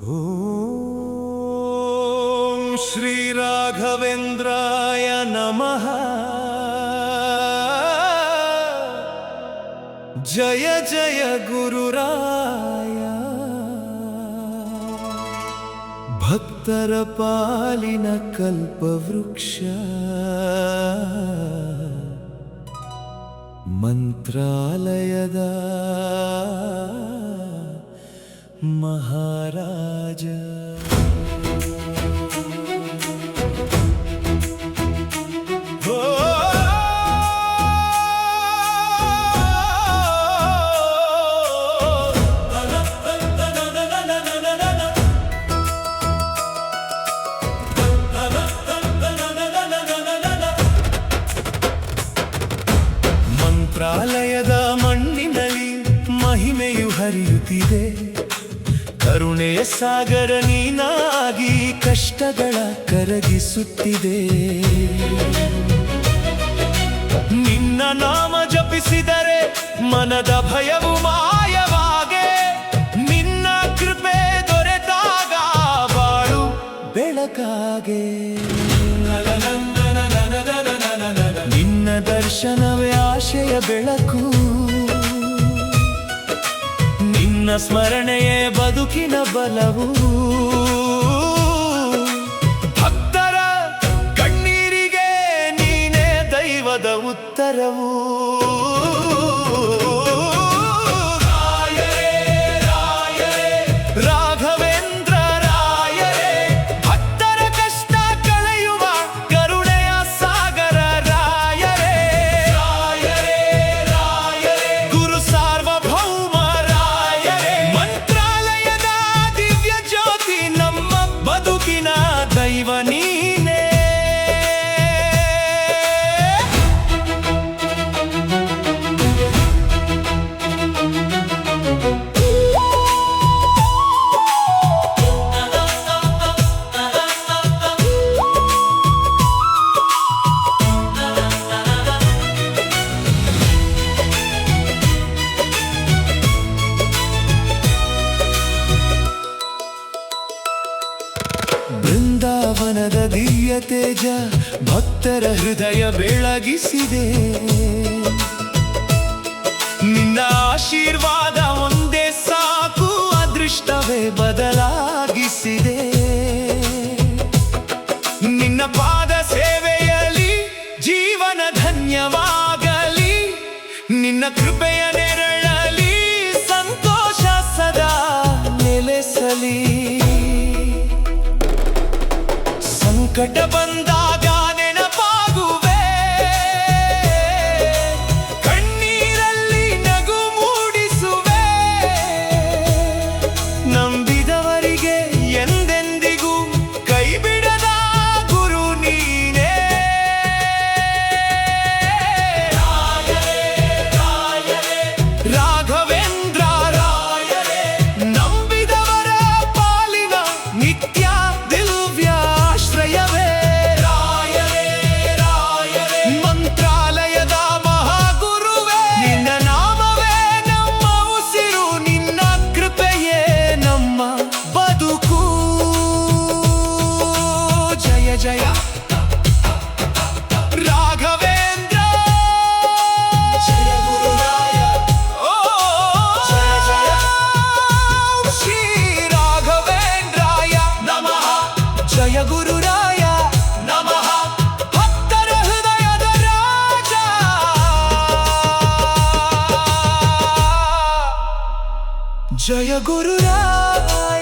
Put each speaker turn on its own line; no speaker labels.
ಓಂ ಶ್ರೀ ರಾಘವೇಂದ್ರಾಯ ನಮಃ. ಜಯ ಜಯ ಗುರುರಾಯ. ಭಕ್ತರ ಪಾಲಿನ ಕಲ್ಪವೃಕ್ಷ, ಮಂತ್ರಾಲಯದ ಮಹಾರಾಜ. ಮಂತ್ರಾಲಯದ ಮಣ್ಣಿನಲ್ಲಿ ಮಹಿಮೆಯು ಹರಿಯುತ್ತಿದೆ. ಕರುಣೆಯ ಸಾಗರ ನೀನಾಗಿ ಕಷ್ಟಗಳ ಕರಗಿಸುತ್ತಿದೆ. ನಿನ್ನ ನಾಮ ಜಪಿಸಿದರೆ ಮನದ ಭಯವು ಮಾಯವಾಗೆ. ನಿನ್ನ ಕೃಪೆ ದೊರೆತಾಗ ಬಾಳು ಬೆಳಕಾಗೆ. ನಿನ್ನ ದರ್ಶನವೇ ಆಶಯ ಬೆಳಕು. ನಿನ್ನ ಸ್ಮರಣೆಯೇ ಬದುಕಿನ ಬಲವು. ಭಕ್ತರ ಕಣ್ಣೀರಿಗೆ ನೀನೇ ದೈವದ ಉತ್ತರವು. ರಾಘವೇಂದ್ರ ರಾಯರೇ, ಭಕ್ತರ ಕಷ್ಟ ಕಳೆಯುವ ಕರುಣೆಯ ಸಾಗರ ರಾಯರೇ. ಗುರು ಸಾರ್ವಭೌಮ ರಾಯರೇ, ಮಂತ್ರಾಲಯದ ದಿವ್ಯ ಜ್ಯೋತಿ, ನಮ್ಮ ಬದುಕಿನ ದೈವ ನೀನೇ. ಬೃಂದಾವನದ ದಿವ್ಯ ತೇಜ ಭಕ್ತರ ಹೃದಯ ಬೆಳಗಿಸಿದೆ. ನಿನ್ನ ಆಶೀರ್ವಾದ ಒಂದೇ ಸಾಕು, ಅದೃಷ್ಟವೇ ಬದಲಾಗಿಸಿದೆ. ನಿನ್ನ ಪಾದ ಸೇವೆಯಲ್ಲಿ ಜೀವನ ಧನ್ಯವಾಗಲಿ. ನಿನ್ನ ಕೃಪೆಯ ನೆರಳಲ್ಲಿ ಸಂತೋಷ ಸದಾ ನೆಲೆಸಲಿ. ಸಂಕಟ ಬಂದಾಗ ನೆನಪಾಗುವೆ, ಕಣ್ಣೀರಲ್ಲಿ ನಗು ಮೂಡಿಸುವೆ. ನಂಬಿದವರಿಗೆ ಎಂದೆಂದಿಗೂ ಕೈ ಬಿಡದ ಗುರು ನೀನೇ. ರಾಘವೇಂದ್ರ ರಾಯರೇ, ನಂಬಿದವರ ಪಾಲಿನ ನಿತ್ಯ ದಿವ್ಯ ಆಶ್ರಯವೇ. ಮಂತ್ರಾಲಯದ ಮಹಾಗುರುವೇ, ನಿನ್ನ ನಾಮವೇ ನಮ್ಮ ಉಸಿರು. ನಿನ್ನ ಕೃಪೆಯೇ ನಮ್ಮ ಬದುಕು. ಜಯ ಜಯ ರಾಘವೇಂದ್ರ. ಜಯ ಗುರುರಾಯ. ಜಯ ಜಯ ಶ್ರೀ ರಾಘವೇಂದ್ರಾಯ ನಮಃ. ಜಯ ಗುರುರಾಯ ನಮಃ. ಭಕ್ತರ ಹೃದಯದ ರಾಜ. ಜಯ ಗುರುರಾಯ.